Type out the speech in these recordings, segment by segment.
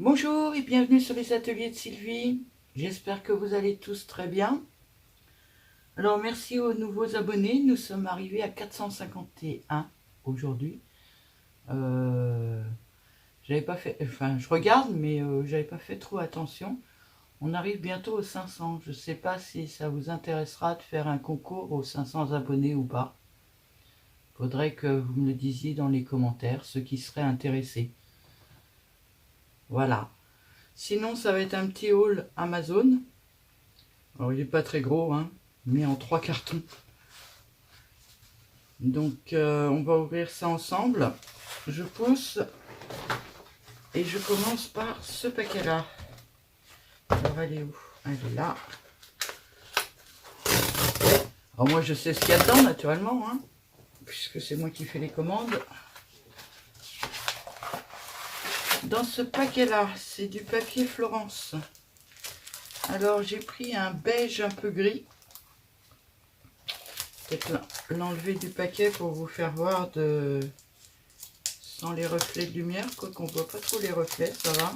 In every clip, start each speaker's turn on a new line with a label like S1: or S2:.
S1: Bonjour et bienvenue sur les ateliers de Sylvie. J'espère que vous allez tous très bien. Alors merci aux nouveaux abonnés. Nous sommes arrivés à 451 aujourd'hui. J'avais pas fait, enfin je regarde mais j'avais pas fait trop attention. On arrive bientôt aux 500. Je sais pas si ça vous intéressera de faire un concours aux 500 abonnés ou pas. Faudrait que vous me le disiez dans les commentaires, ceux qui seraient intéressés. Voilà. Sinon, ça va être un petit haul Amazon. Alors, il n'est pas très gros, hein, mais en 3 cartons. Donc, on va ouvrir ça ensemble. Je pousse et je commence par ce paquet-là. Alors, elle est où? Elle est là. Alors, moi, je sais ce qu'il y a dedans, naturellement, hein, puisque c'est moi qui fais les commandes. Dans ce paquet-là, c'est du papier Florence. Alors, j'ai pris un beige un peu gris. Peut-être l'enlever du paquet pour vous faire voir sans les reflets de lumière, quoi qu'on voit pas trop les reflets, ça va.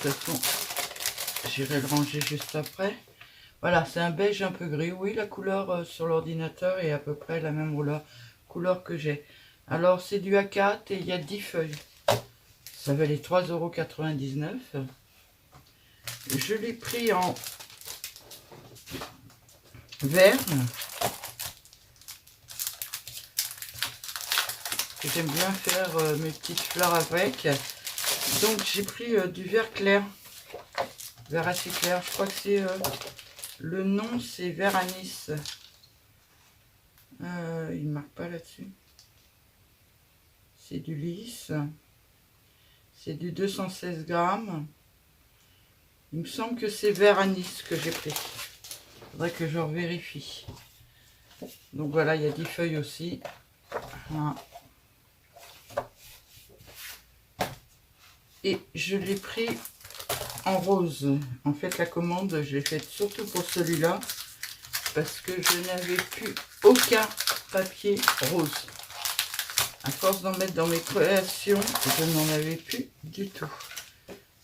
S1: De toute façon, j'irai le ranger juste après. Voilà, c'est un beige un peu gris. Oui, la couleur sur l'ordinateur est à peu près la même couleur que j'ai. Alors, c'est du A4 et il y a 10 feuilles. Ça valait 3,99 €. Je l'ai pris en vert. J'aime bien faire mes petites fleurs avec. Donc, j'ai pris du vert clair. Vert assez clair. Je crois que c'est... le nom, c'est vert anis. Il ne marque pas là-dessus. C'est du lisse. C'est du 216 grammes. Il me semble que c'est vert anis que j'ai pris. Il faudrait que je revérifie. Donc voilà, il y a 10 feuilles aussi. Voilà. Et je l'ai pris en rose. En fait, la commande, je l'ai faite surtout pour celui-là. Parce que je n'avais plus aucun papier rose. À force d'en mettre dans mes créations, je n'en avais plus du tout.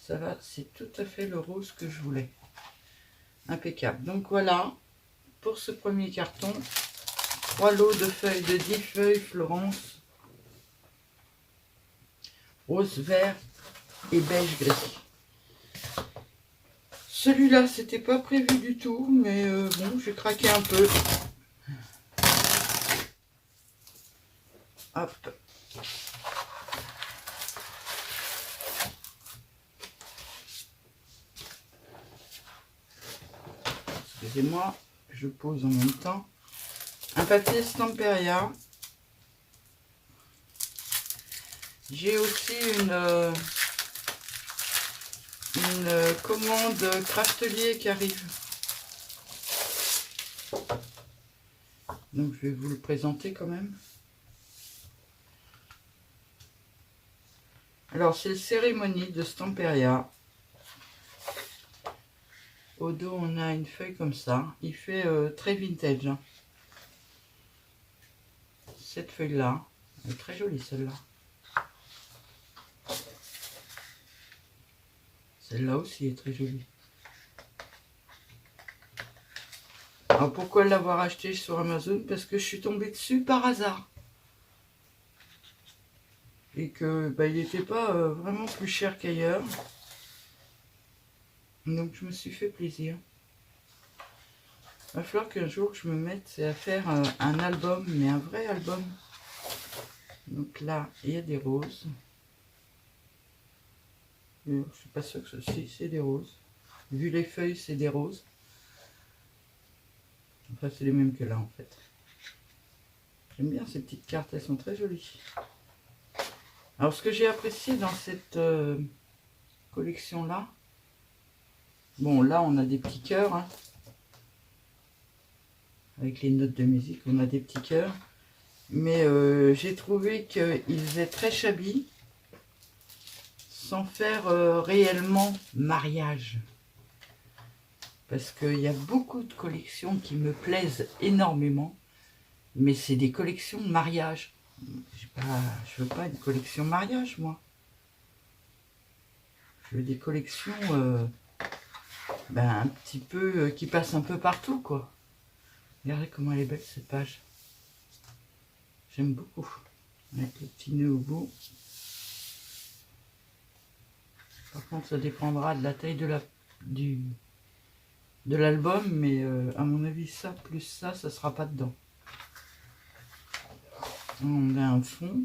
S1: Ça va, c'est tout à fait le rose que je voulais. Impeccable. Donc voilà, pour ce premier carton, 3 lots de feuilles de 10 feuilles Florence. Rose, vert et beige gris. Celui-là, c'était pas prévu du tout, mais bon, j'ai craqué un peu. Hop. Excusez-moi, je pose en même temps. Un papier Stamperia. J'ai aussi une commande Craftelier qui arrive. Donc je vais vous le présenter quand même. Alors c'est le Cérémonie de Stamperia. Au dos on a une feuille comme ça. Il fait très vintage. Hein. Cette feuille là, elle est très jolie celle-là. Celle-là aussi est très jolie. Alors pourquoi l'avoir acheté sur Amazon? Parce que je suis tombée dessus par hasard. Et que il n'était pas vraiment plus cher qu'ailleurs. Donc je me suis fait plaisir. Il va falloir qu'un jour je me mette à faire un album, mais un vrai album. Donc là, il y a des roses. Je ne suis pas sûre que ceci, c'est des roses. Vu les feuilles, c'est des roses. Enfin, c'est les mêmes que là, en fait. J'aime bien ces petites cartes, elles sont très jolies. Alors, ce que j'ai apprécié dans cette collection-là, bon, là, on a des petits cœurs. Hein. Avec les notes de musique, on a des petits cœurs. Mais j'ai trouvé qu'ils faisaient très shabby, sans faire réellement mariage. Parce qu'il y a beaucoup de collections qui me plaisent énormément, Mais c'est des collections de mariage. Je veux pas une collection mariage, moi. Je veux des collections un petit peu qui passent un peu partout, quoi. Regardez comment elle est belle, cette page. J'aime beaucoup. Avec le petit nœud au bout. Par contre, ça dépendra de la taille de l'album, mais à mon avis, ça plus ça sera pas dedans. On a un fond.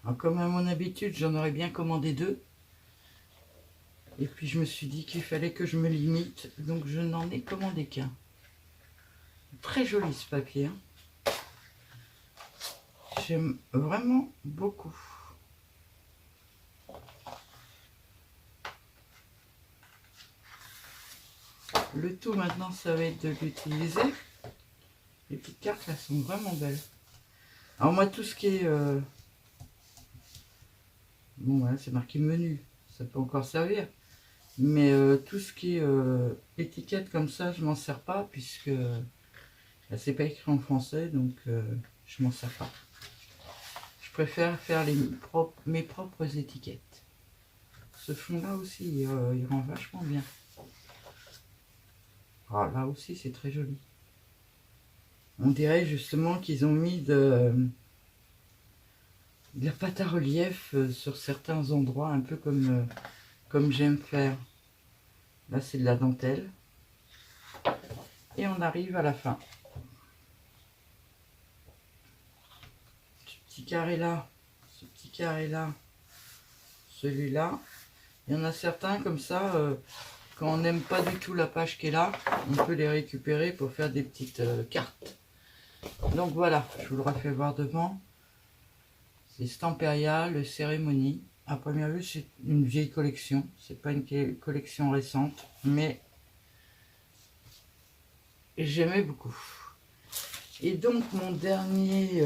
S1: Alors, comme à mon habitude, j'en aurais bien commandé 2. Et puis je me suis dit qu'il fallait que je me limite, donc je n'en ai commandé qu'un. Très joli ce papier. Hein. J'aime vraiment beaucoup. Le tout maintenant, ça va être de l'utiliser. Les petites cartes là sont vraiment belles. Alors moi, tout ce qui est... Bon, voilà, c'est marqué menu. Ça peut encore servir. Mais tout ce qui est étiquette comme ça, je m'en sers pas puisque c'est pas écrit en français, donc je m'en sers pas. Je préfère faire mes propres étiquettes. Ce fond là aussi, il rend vachement bien. Ah, là aussi, c'est très joli. On dirait justement qu'ils ont mis de la pâte à relief sur certains endroits, un peu comme j'aime faire. Là, c'est de la dentelle. Et on arrive à la fin. Ce petit carré là, ce petit carré là, celui-là. Il y en a certains comme ça, quand on n'aime pas du tout la page qui est là, on peut les récupérer pour faire des petites cartes. Donc voilà, je vous le refais voir devant. C'est Stamperia, le cérémonie. À première vue, c'est une vieille collection. C'est pas une collection récente, mais j'aimais beaucoup. Et donc mon dernier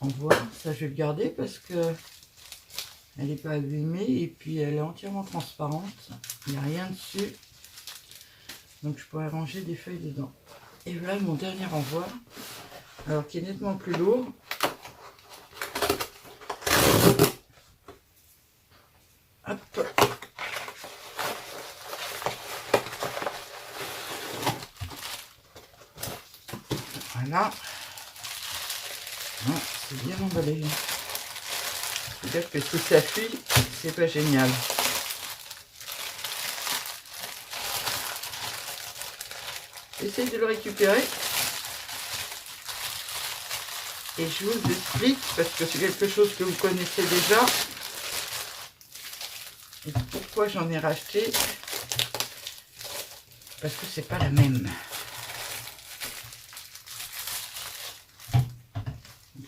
S1: envoi, ça je vais le garder parce que elle n'est pas abîmée et puis elle est entièrement transparente. Il n'y a rien dessus. Donc je pourrais ranger des feuilles dedans. Et voilà mon dernier envoi. Alors qui est nettement plus lourd. Hop. Voilà. C'est bien emballé. Peut-être que si ça fuit, c'est pas génial. J'essaie de le récupérer. Et je vous explique, parce que c'est quelque chose que vous connaissez déjà. Et pourquoi j'en ai racheté? Parce que c'est pas la même.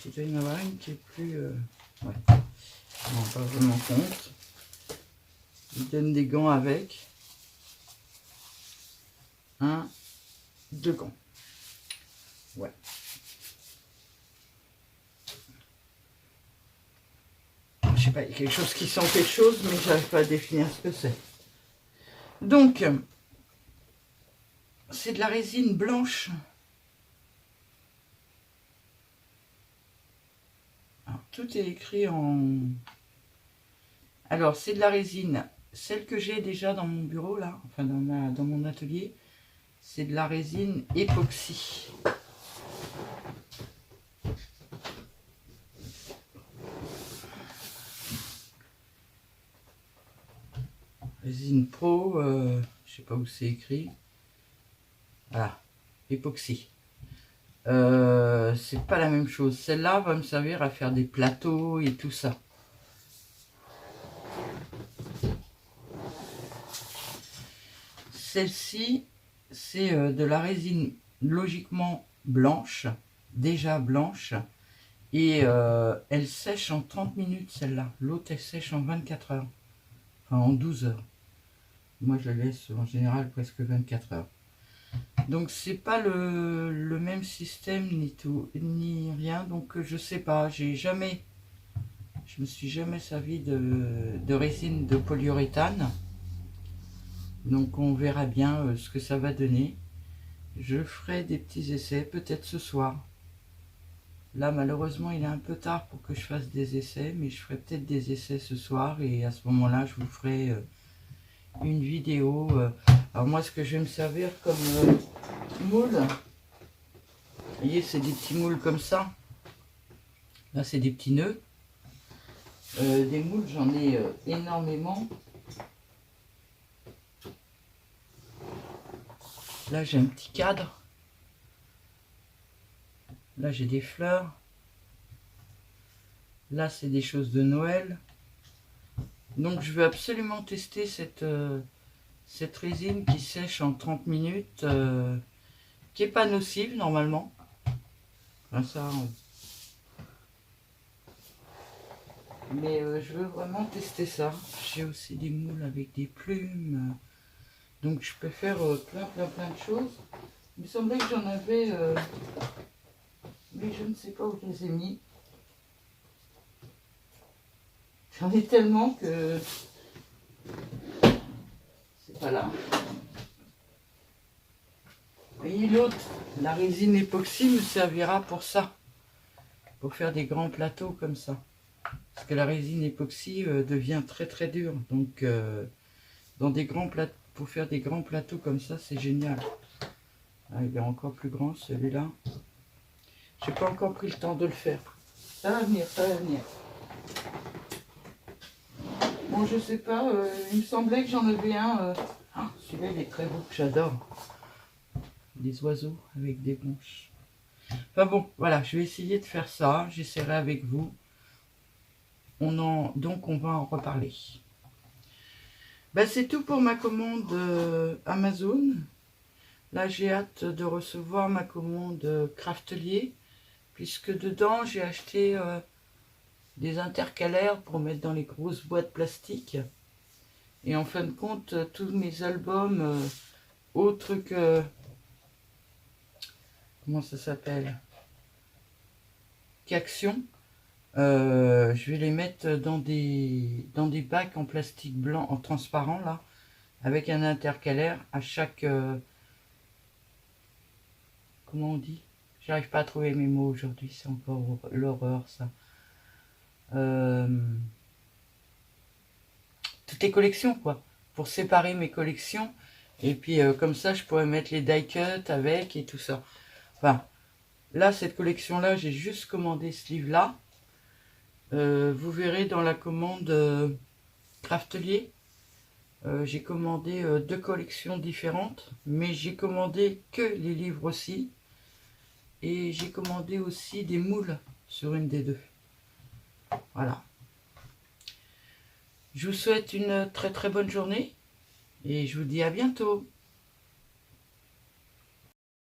S1: Il doit y en avoir une qui est plus... ouais. On ne rend pas vraiment compte. Il donne des gants avec. 1, 2 gants. Ouais. Je sais pas, il y a quelque chose qui sent quelque chose, mais j'arrive pas à définir ce que c'est. Donc, c'est de la résine blanche. Alors, tout est écrit en... Alors, c'est de la résine, celle que j'ai déjà dans mon bureau, là, enfin dans mon atelier, c'est de la résine époxy. Résine Pro, je sais pas où c'est écrit. Voilà, époxy. C'est pas la même chose. Celle-là va me servir à faire des plateaux et tout ça. Celle-ci, c'est de la résine logiquement blanche, déjà blanche, et elle sèche en 30 minutes celle-là. L'autre, elle sèche en 24 heures, enfin en 12 heures. Moi, je la laisse en général presque 24 heures. Donc, c'est pas le même système ni tout, ni rien. Donc, je sais pas, je me suis jamais servi de résine de polyuréthane. Donc on verra bien ce que ça va donner. Je ferai des petits essais peut-être ce soir. Là malheureusement il est un peu tard pour que je fasse des essais, mais je ferai peut-être des essais ce soir et à ce moment-là je vous ferai une vidéo. Alors moi ce que je vais me servir comme moule, vous voyez c'est des petits moules comme ça. Là c'est des petits nœuds. Des moules j'en ai énormément. Là j'ai un petit cadre. Là j'ai des fleurs. Là c'est des choses de Noël. Donc je veux absolument tester cette résine qui sèche en 30 minutes, qui n'est pas nocive normalement. Enfin, ça, mais je veux vraiment tester ça. J'ai aussi des moules avec des plumes. Donc je peux faire plein de choses. Il me semblait que j'en avais, mais je ne sais pas où je les ai mis. J'en ai tellement que c'est pas là. Et l'autre, la résine époxy me servira pour ça. Pour faire des grands plateaux comme ça. Parce que la résine époxy devient très dure. Donc dans des grands plateaux, pour faire des grands plateaux comme ça, c'est génial. Ah, il est encore plus grand celui-là. J'ai pas encore pris le temps de le faire. Ça va venir, ça va venir. Bon, je sais pas, il me semblait que j'en avais un. Ah, celui-là, il est très beau, j'adore. Des oiseaux avec des branches. Enfin bon, voilà, je vais essayer de faire ça. J'essaierai avec vous. Donc, on va en reparler. Ben, c'est tout pour ma commande Amazon. Là, j'ai hâte de recevoir ma commande Craftelier, puisque dedans, j'ai acheté des intercalaires pour mettre dans les grosses boîtes plastiques. Et en fin de compte, tous mes albums, autres que... Comment ça s'appelle? Qu'Action. Je vais les mettre dans des bacs en plastique blanc, en transparent, là, avec un intercalaire à chaque... comment on dit? J'arrive pas à trouver mes mots aujourd'hui, c'est encore l'horreur, ça. Toutes les collections, quoi. Pour séparer mes collections. Et puis, comme ça, je pourrais mettre les die cut avec et tout ça. Enfin, là, cette collection-là, j'ai juste commandé ce livre-là. Vous verrez dans la commande Craftelier, j'ai commandé 2 collections différentes, mais j'ai commandé que les livres aussi. Et j'ai commandé aussi des moules sur une des deux. Voilà. Je vous souhaite une très bonne journée et je vous dis à bientôt.